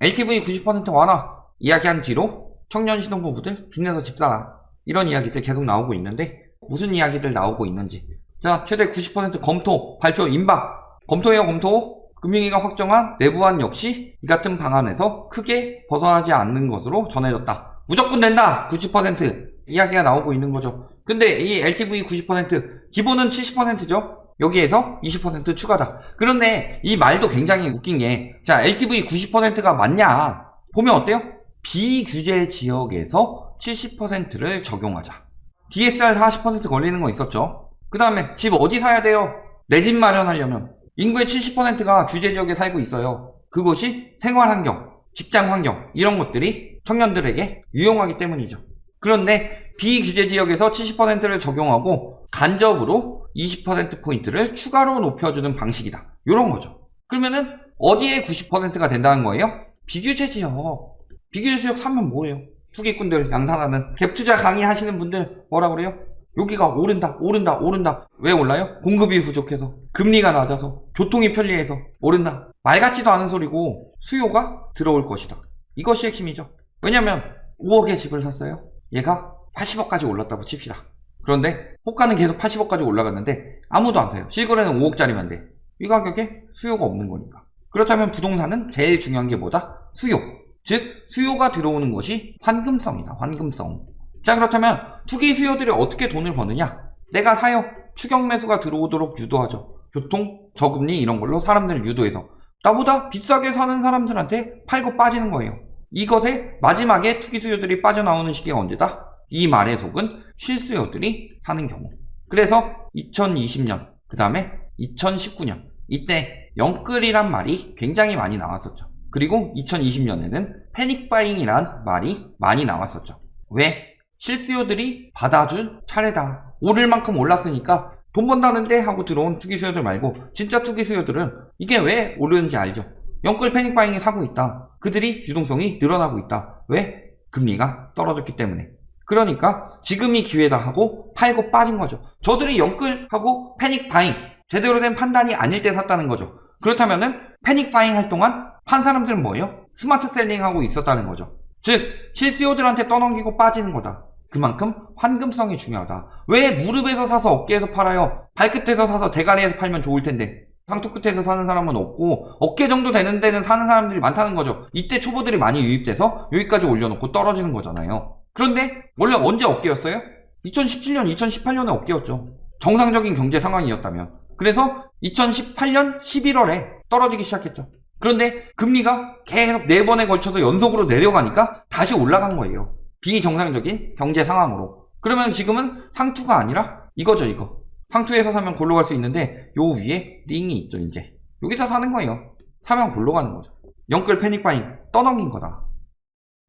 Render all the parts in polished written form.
LTV 90% 완화 이야기한 뒤로 청년 신혼부부들 빚내서 집 사라 이런 이야기들 계속 나오고 있는데 무슨 이야기들 나오고 있는지 자 최대 90% 검토 발표 임박 검토해요 검토 금융위가 확정한 내부안 역시 이 같은 방안에서 크게 벗어나지 않는 것으로 전해졌다 무조건 낸다 90% 이야기가 나오고 있는 거죠 근데 이 LTV 90% 기본은 70%죠 여기에서 20% 추가다 그런데 이 말도 굉장히 웃긴 게 자 LTV 90%가 맞냐 보면 어때요? 비규제 지역에서 70%를 적용하자 DSR 40% 걸리는 거 있었죠 그 다음에 집 어디 사야 돼요? 내 집 마련하려면 인구의 70%가 규제 지역에 살고 있어요 그것이 생활환경, 직장환경 이런 것들이 청년들에게 유용하기 때문이죠 그런데 비규제 지역에서 70%를 적용하고 간접으로 20%포인트를 추가로 높여주는 방식이다 이런 거죠 그러면은 어디에 90%가 된다는 거예요? 비규제 지역 비규제 지역 사면 뭐예요? 투기꾼들 양산하는 갭투자 강의하시는 분들 뭐라 그래요? 여기가 오른다 왜 올라요? 공급이 부족해서 금리가 낮아서 교통이 편리해서 오른다 말 같지도 않은 소리고 수요가 들어올 것이다 이것이 핵심이죠 왜냐면 5억의 집을 샀어요 얘가 80억까지 올랐다고 칩시다 그런데 호가는 계속 80억까지 올라갔는데 아무도 안 사요 실거래는 5억짜리만 돼 이 가격에 수요가 없는 거니까 그렇다면 부동산은 제일 중요한 게 뭐다? 수요 즉 수요가 들어오는 것이 환금성이다 환금성 자 그렇다면 투기 수요들이 어떻게 돈을 버느냐 내가 사요 추격 매수가 들어오도록 유도하죠 교통, 저금리 이런 걸로 사람들을 유도해서 나보다 비싸게 사는 사람들한테 팔고 빠지는 거예요 이것에 마지막에 투기 수요들이 빠져나오는 시기가 언제다? 이 말에 속은 실수요들이 사는 경우 그래서 2020년 그 다음에 2019년 이때 영끌이란 말이 굉장히 많이 나왔었죠 그리고 2020년에는 패닉바잉이란 말이 많이 나왔었죠 왜? 실수요들이 받아줄 차례다 오를 만큼 올랐으니까 돈 번다는데 하고 들어온 투기 수요들 말고 진짜 투기 수요들은 이게 왜 오르는지 알죠 영끌 패닉바잉이 사고 있다 그들이 유동성이 늘어나고 있다 왜? 금리가 떨어졌기 때문에 그러니까 지금이 기회다 하고 팔고 빠진 거죠 저들이 영끌하고 패닉바잉 제대로 된 판단이 아닐 때 샀다는 거죠 그렇다면은 패닉바잉 할 동안 판 사람들은 뭐예요? 스마트 셀링 하고 있었다는 거죠 즉 실수요들한테 떠넘기고 빠지는 거다 그만큼 환금성이 중요하다 왜 무릎에서 사서 어깨에서 팔아요? 발끝에서 사서 대가리에서 팔면 좋을 텐데 상투 끝에서 사는 사람은 없고 어깨 정도 되는 데는 사는 사람들이 많다는 거죠 이때 초보들이 많이 유입돼서 여기까지 올려놓고 떨어지는 거잖아요 그런데 원래 언제 어깨였어요? 2017년, 2018년에 어깨였죠 정상적인 경제 상황이었다면 그래서 2018년 11월에 떨어지기 시작했죠 그런데 금리가 계속 4번에 걸쳐서 연속으로 내려가니까 다시 올라간 거예요 비정상적인 경제 상황으로 그러면 지금은 상투가 아니라 이거죠 이거 상투에서 사면 골로 갈 수 있는데 요 위에 링이 있죠 이제 여기서 사는 거예요 사면 골로 가는 거죠 영끌 패닉바잉 떠넘긴 거다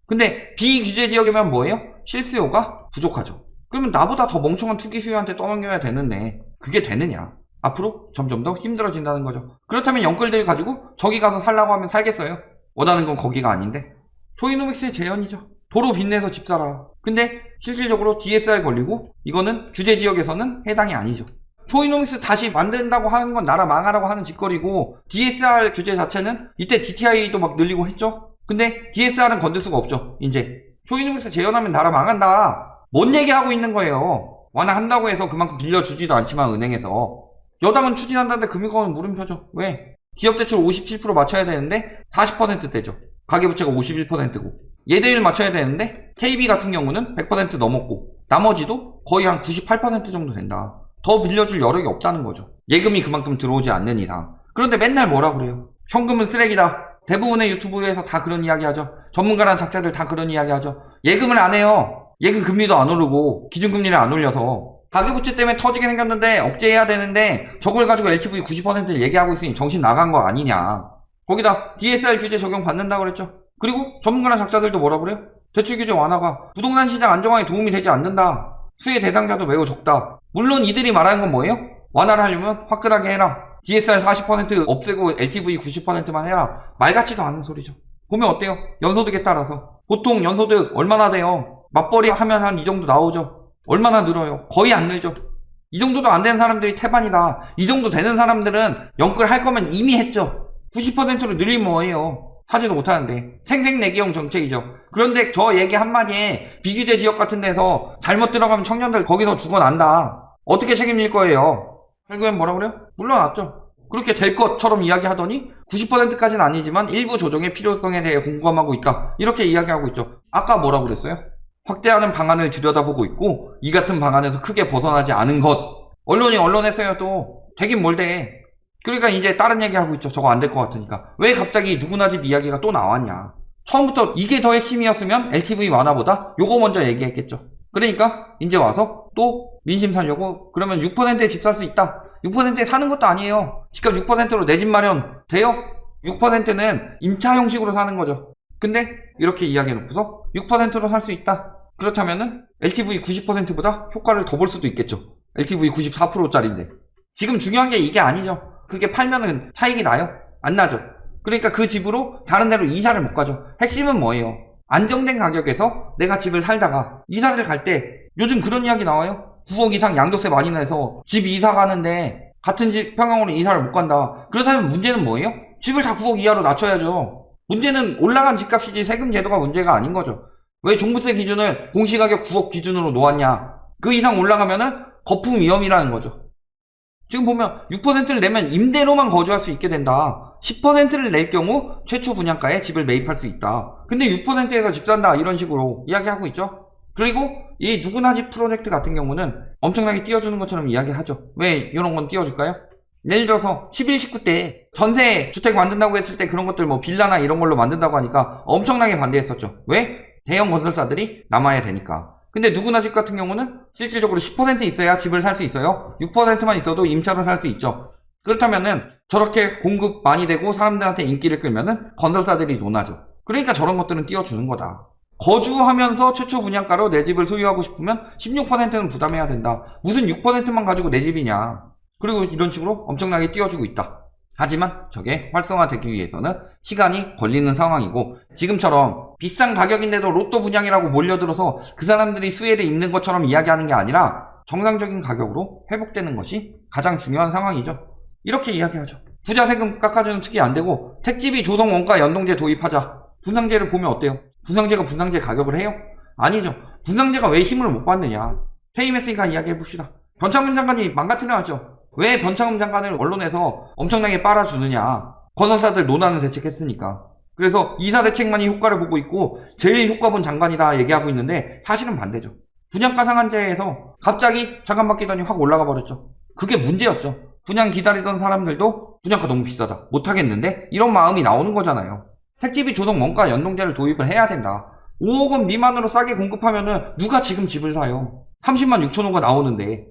근데 비규제 지역이면 뭐예요? 실수요가 부족하죠 그러면 나보다 더 멍청한 투기 수요한테 떠넘겨야 되는데 그게 되느냐 앞으로 점점 더 힘들어진다는 거죠 그렇다면 영끌들 가지고 저기 가서 살라고 하면 살겠어요? 원하는 건 거기가 아닌데 조이노믹스의 재현이죠 도로 빚내서 집 사라 근데 실질적으로 DSR 걸리고 이거는 규제 지역에서는 해당이 아니죠 조이노믹스 다시 만든다고 하는 건 나라 망하라고 하는 짓거리고 DSR 규제 자체는 이때 DTI도 막 늘리고 했죠 근데 DSR은 건들 수가 없죠 이제 조이노믹스 재현하면 나라 망한다 뭔 얘기하고 있는 거예요 완화한다고 해서 그만큼 빌려주지도 않지만 은행에서 여당은 추진한다는데 금융권은 물음표죠 왜? 기업대출 57% 맞춰야 되는데 40%대죠 가계부채가 51%고 예대율 맞춰야 되는데 KB 같은 경우는 100% 넘었고 나머지도 거의 한 98% 정도 된다 더 빌려줄 여력이 없다는 거죠 예금이 그만큼 들어오지 않는 이상 그런데 맨날 뭐라 그래요 현금은 쓰레기다 대부분의 유튜브에서 다 그런 이야기 하죠 전문가란 작자들 다 그런 이야기 하죠 예금을 안 해요 예금 금리도 안 오르고 기준금리를 안 올려서 가계부채 때문에 터지게 생겼는데 억제해야 되는데 저걸 가지고 LTV 90%를 얘기하고 있으니 정신 나간 거 아니냐 거기다 DSR 규제 적용 받는다고 그랬죠 그리고 전문가나 작자들도 뭐라 그래요? 대출 규제 완화가 부동산 시장 안정화에 도움이 되지 않는다 수혜 대상자도 매우 적다 물론 이들이 말하는 건 뭐예요? 완화를 하려면 화끈하게 해라 DSR 40% 없애고 LTV 90%만 해라 말 같지도 않은 소리죠 보면 어때요? 연소득에 따라서 보통 연소득 얼마나 돼요? 맞벌이 하면 한 이 정도 나오죠 얼마나 늘어요? 거의 안 늘죠 이 정도도 안 되는 사람들이 태반이다. 이 정도 되는 사람들은 연끌 할 거면 이미 했죠. 90%로 늘리면 뭐예요? 하지도 못하는데. 생색내기용 정책이죠. 그런데 저 얘기 한마디에 비규제 지역 같은 데서 잘못 들어가면 청년들 거기서 죽어난다. 어떻게 책임질 거예요? 결국엔 뭐라 그래요? 물러났죠. 그렇게 될 것처럼 이야기하더니 90%까지는 아니지만 일부 조정의 필요성에 대해 공감하고 있다. 이렇게 이야기하고 있죠. 아까 뭐라고 그랬어요? 확대하는 방안을 들여다보고 있고 이 같은 방안에서 크게 벗어나지 않은 것. 언론이 언론했어요. 또 되긴 뭘대. 그러니까 이제 다른 얘기하고 있죠. 저거 안 될 것 같으니까. 왜 갑자기 누구나 집 이야기가 또 나왔냐. 처음부터 이게 더 핵심이었으면 LTV 완화보다 요거 먼저 얘기했겠죠. 그러니까 이제 와서 또 민심 살려고 그러면 6%에 집 살 수 있다. 6%에 사는 것도 아니에요. 집값 6%로 내 집 마련 돼요? 6%는 임차 형식으로 사는 거죠. 근데 이렇게 이야기해놓고서 6%로 살 수 있다. 그렇다면은 LTV 90%보다 효과를 더 볼 수도 있겠죠. LTV 94%짜리인데. 지금 중요한 게 이게 아니죠. 그게 팔면은 차익이 나요? 안 나죠. 그러니까 그 집으로 다른 데로 이사를 못 가죠. 핵심은 뭐예요? 안정된 가격에서 내가 집을 살다가 이사를 갈 때 요즘 그런 이야기 나와요. 9억 이상 양도세 많이 내서 집 이사 가는데 같은 집 평형으로 이사를 못 간다. 그렇다면 문제는 뭐예요? 집을 다 9억 이하로 낮춰야죠. 문제는 올라간 집값이지 세금 제도가 문제가 아닌 거죠. 왜 종부세 기준을 공시가격 9억 기준으로 놓았냐. 그 이상 올라가면은 거품 위험이라는 거죠. 지금 보면 6%를 내면 임대로만 거주할 수 있게 된다. 10%를 낼 경우 최초 분양가에 집을 매입할 수 있다. 근데 6%에서 집 산다 이런 식으로 이야기하고 있죠. 그리고 이 누구나 집 프로젝트 같은 경우는 엄청나게 띄워주는 것처럼 이야기하죠. 왜 이런 건 띄워줄까요? 예를 들어서 11, 19 때 전세 주택 만든다고 했을 때 그런 것들 뭐 빌라나 이런 걸로 만든다고 하니까 엄청나게 반대했었죠. 왜? 대형 건설사들이 남아야 되니까. 근데 누구나 집 같은 경우는 실질적으로 10% 있어야 집을 살 수 있어요. 6%만 있어도 임차로 살 수 있죠. 그렇다면은 저렇게 공급 많이 되고 사람들한테 인기를 끌면은 건설사들이 논하죠. 그러니까 저런 것들은 띄워주는 거다. 거주하면서 최초 분양가로 내 집을 소유하고 싶으면 16%는 부담해야 된다. 무슨 6%만 가지고 내 집이냐. 그리고 이런 식으로 엄청나게 띄워주고 있다. 하지만 저게 활성화되기 위해서는 시간이 걸리는 상황이고 지금처럼 비싼 가격인데도 로또 분양이라고 몰려들어서 그 사람들이 수혜를 입는 것처럼 이야기하는 게 아니라 정상적인 가격으로 회복되는 것이 가장 중요한 상황이죠. 이렇게 이야기하죠. 부자 세금 깎아주는 특이 안 되고 택지비 조성 원가 연동제 도입하자. 분상제를 보면 어때요? 분상제가 분상제 가격을 해요? 아니죠. 분상제가 왜 힘을 못 받느냐. 퇴임했으니까 이야기해봅시다. 변창흠 장관이 망가뜨려놨죠. 왜 변창흠 장관을 언론에서 엄청나게 빨아주느냐. 건설사들 논하는 대책했으니까. 그래서 이사 대책만이 효과를 보고 있고 제일 효과 본 장관이다 얘기하고 있는데 사실은 반대죠. 분양가 상한제에서 갑자기 잠깐 바뀌더니 확 올라가 버렸죠. 그게 문제였죠. 분양 기다리던 사람들도 분양가 너무 비싸다. 못하겠는데? 이런 마음이 나오는 거잖아요. 택지비 조성 원가 연동제를 도입을 해야 된다. 5억 원 미만으로 싸게 공급하면은 누가 지금 집을 사요? 30만 6천 호가 나오는데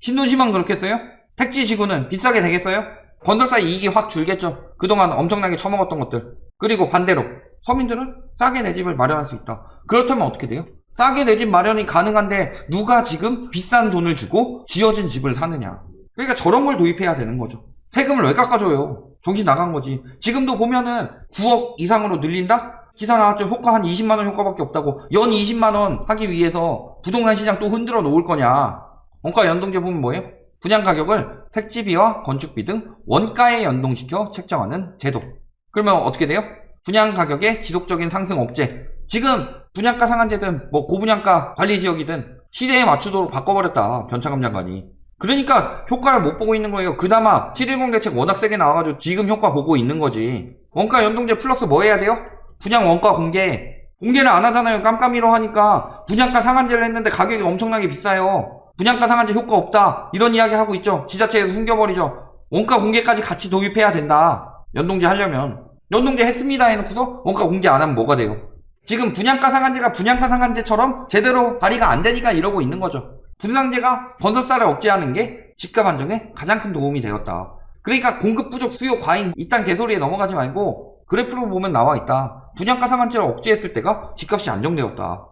신도시만 그렇겠어요? 택지지구는 비싸게 되겠어요? 건설사 이익이 확 줄겠죠. 그동안 엄청나게 처먹었던 것들. 그리고 반대로 서민들은 싸게 내 집을 마련할 수 있다. 그렇다면 어떻게 돼요? 싸게 내 집 마련이 가능한데 누가 지금 비싼 돈을 주고 지어진 집을 사느냐. 그러니까 저런 걸 도입해야 되는 거죠. 세금을 왜 깎아줘요? 정신 나간 거지. 지금도 보면은 9억 이상으로 늘린다? 기사 나왔죠. 효과 한 20만원 효과밖에 없다고. 연 20만원 하기 위해서 부동산 시장 또 흔들어 놓을 거냐. 원가 연동제 보면 뭐예요? 분양 가격을 택지비와 건축비 등 원가에 연동시켜 책정하는 제도. 그러면 어떻게 돼요? 분양 가격의 지속적인 상승 억제. 지금 분양가 상한제든 뭐 고분양가 관리지역이든 시대에 맞추도록 바꿔버렸다. 변창흠 장관이. 그러니까 효과를 못 보고 있는 거예요. 그나마 710 대책 워낙 세게 나와가지고 지금 효과 보고 있는 거지. 원가 연동제 플러스 뭐 해야 돼요? 분양 원가 공개를 안 하잖아요. 깜깜이로 하니까 분양가 상한제를 했는데 가격이 엄청나게 비싸요. 분양가 상한제 효과 없다. 이런 이야기 하고 있죠. 지자체에서 숨겨버리죠. 원가 공개까지 같이 도입해야 된다. 연동제 하려면. 연동제 했습니다 해놓고서 원가 공개 안 하면 뭐가 돼요? 지금 분양가 상한제가 분양가 상한제처럼 제대로 발의가 안 되니까 이러고 있는 거죠. 분상제가 건설사를 억제하는 게 집값 안정에 가장 큰 도움이 되었다. 그러니까 공급 부족 수요 과잉 이딴 개소리에 넘어가지 말고 그래프로 보면 나와 있다. 분양가 상한제를 억제했을 때가 집값이 안정되었다.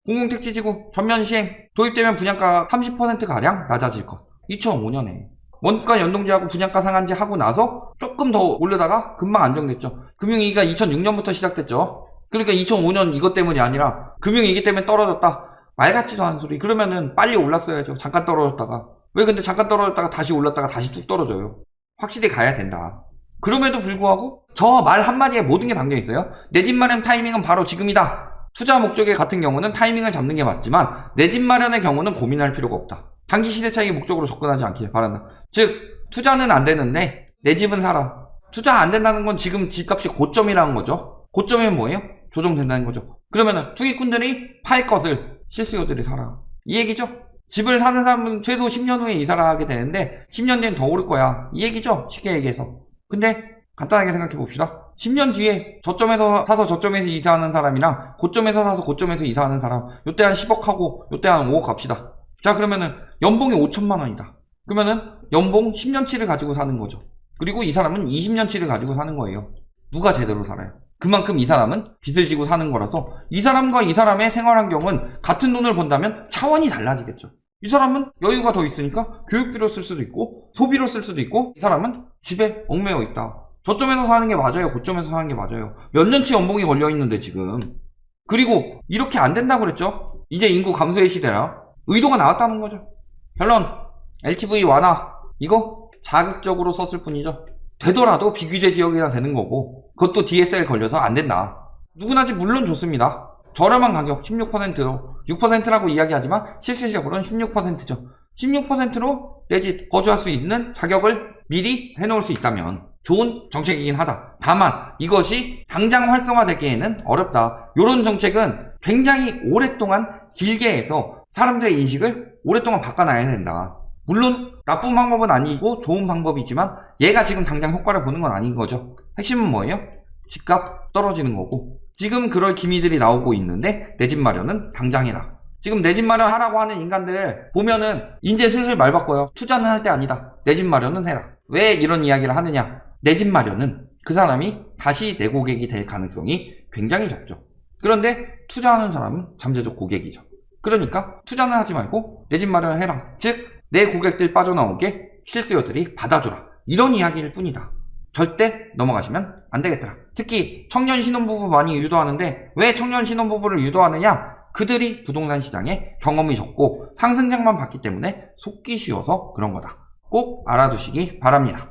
공공택지지구 전면 시행 도입되면 분양가가 30%가량 낮아질 것. 2005년에 원가 연동제하고 분양가 상한제 하고 나서 조금 더 올르다가 금방 안정됐죠. 금융위기가 2006년부터 시작됐죠. 그러니까 2005년 이것 때문이 아니라 금융위기 때문에 떨어졌다. 말 같지도 않은 소리. 그러면은 빨리 올랐어야죠. 잠깐 떨어졌다가. 왜 근데 잠깐 떨어졌다가 다시 올랐다가 다시 뚝 떨어져요. 확실히 가야 된다. 그럼에도 불구하고 저 말 한마디에 모든 게 담겨 있어요. 내 집 마련 타이밍은 바로 지금이다. 투자 목적의 같은 경우는 타이밍을 잡는 게 맞지만 내 집 마련의 경우는 고민할 필요가 없다. 단기 시세 차익 목적으로 접근하지 않길 바란다. 즉 투자는 안 되는데 내 집은 사라. 투자 안 된다는 건 지금 집값이 고점이라는 거죠. 고점이면 뭐예요? 조정된다는 거죠. 그러면은 투기꾼들이 팔 것을 실수요들이 사라. 이 얘기죠. 집을 사는 사람은 최소 10년 후에 이사를 하게 되는데 10년 뒤엔 더 오를 거야. 이 얘기죠. 쉽게 얘기해서. 근데 간단하게 생각해 봅시다. 10년 뒤에 저점에서 사서 저점에서 이사하는 사람이랑 고점에서 사서 고점에서 이사하는 사람, 요때 한 10억 하고 요때 한 5억 갑시다. 자, 그러면은 연봉이 5천만 원이다. 그러면은 연봉 10년치를 가지고 사는 거죠. 그리고 이 사람은 20년치를 가지고 사는 거예요. 누가 제대로 살아요? 그만큼 이 사람은 빚을 지고 사는 거라서 이 사람과 이 사람의 생활 환경은 같은 돈을 번다면 차원이 달라지겠죠. 이 사람은 여유가 더 있으니까 교육비로 쓸 수도 있고 소비로 쓸 수도 있고, 이 사람은 집에 얽매여 있다. 저점에서 사는 게 맞아요? 고점에서 사는 게 맞아요? 몇 년치 연봉이 걸려있는데 지금. 그리고 이렇게 안 된다고 그랬죠? 이제 인구 감소의 시대라. 의도가 나왔다는 거죠. 결론, LTV 완화. 이거 자극적으로 썼을 뿐이죠. 되더라도 비규제 지역이나 되는 거고, 그것도 DSL 걸려서 안 된다. 누구나 집 물론 좋습니다. 저렴한 가격 16%요. 6%라고 이야기하지만 실질적으로는 16%죠. 16%로 내 집 거주할 수 있는 자격을 미리 해놓을 수 있다면 좋은 정책이긴 하다. 다만 이것이 당장 활성화되기에는 어렵다. 이런 정책은 굉장히 오랫동안 길게 해서 사람들의 인식을 오랫동안 바꿔놔야 된다. 물론 나쁜 방법은 아니고 좋은 방법이지만 얘가 지금 당장 효과를 보는 건 아닌 거죠. 핵심은 뭐예요? 집값 떨어지는 거고, 지금 그럴 기미들이 나오고 있는데 내 집 마련은 당장 해라. 지금 내 집 마련 하라고 하는 인간들 보면은 이제 슬슬 말 바꿔요. 투자는 할 때 아니다. 내 집 마련은 해라. 왜 이런 이야기를 하느냐? 내 집 마련은 그 사람이 다시 내 고객이 될 가능성이 굉장히 적죠. 그런데 투자하는 사람은 잠재적 고객이죠. 그러니까 투자는 하지 말고 내 집 마련을 해라. 즉 내 고객들 빠져나오게 실수요들이 받아줘라. 이런 이야기일 뿐이다. 절대 넘어가시면 안 되겠더라. 특히 청년 신혼부부 많이 유도하는데 왜 청년 신혼부부를 유도하느냐? 그들이 부동산 시장에 경험이 적고 상승장만 봤기 때문에 속기 쉬워서 그런 거다. 꼭 알아두시기 바랍니다.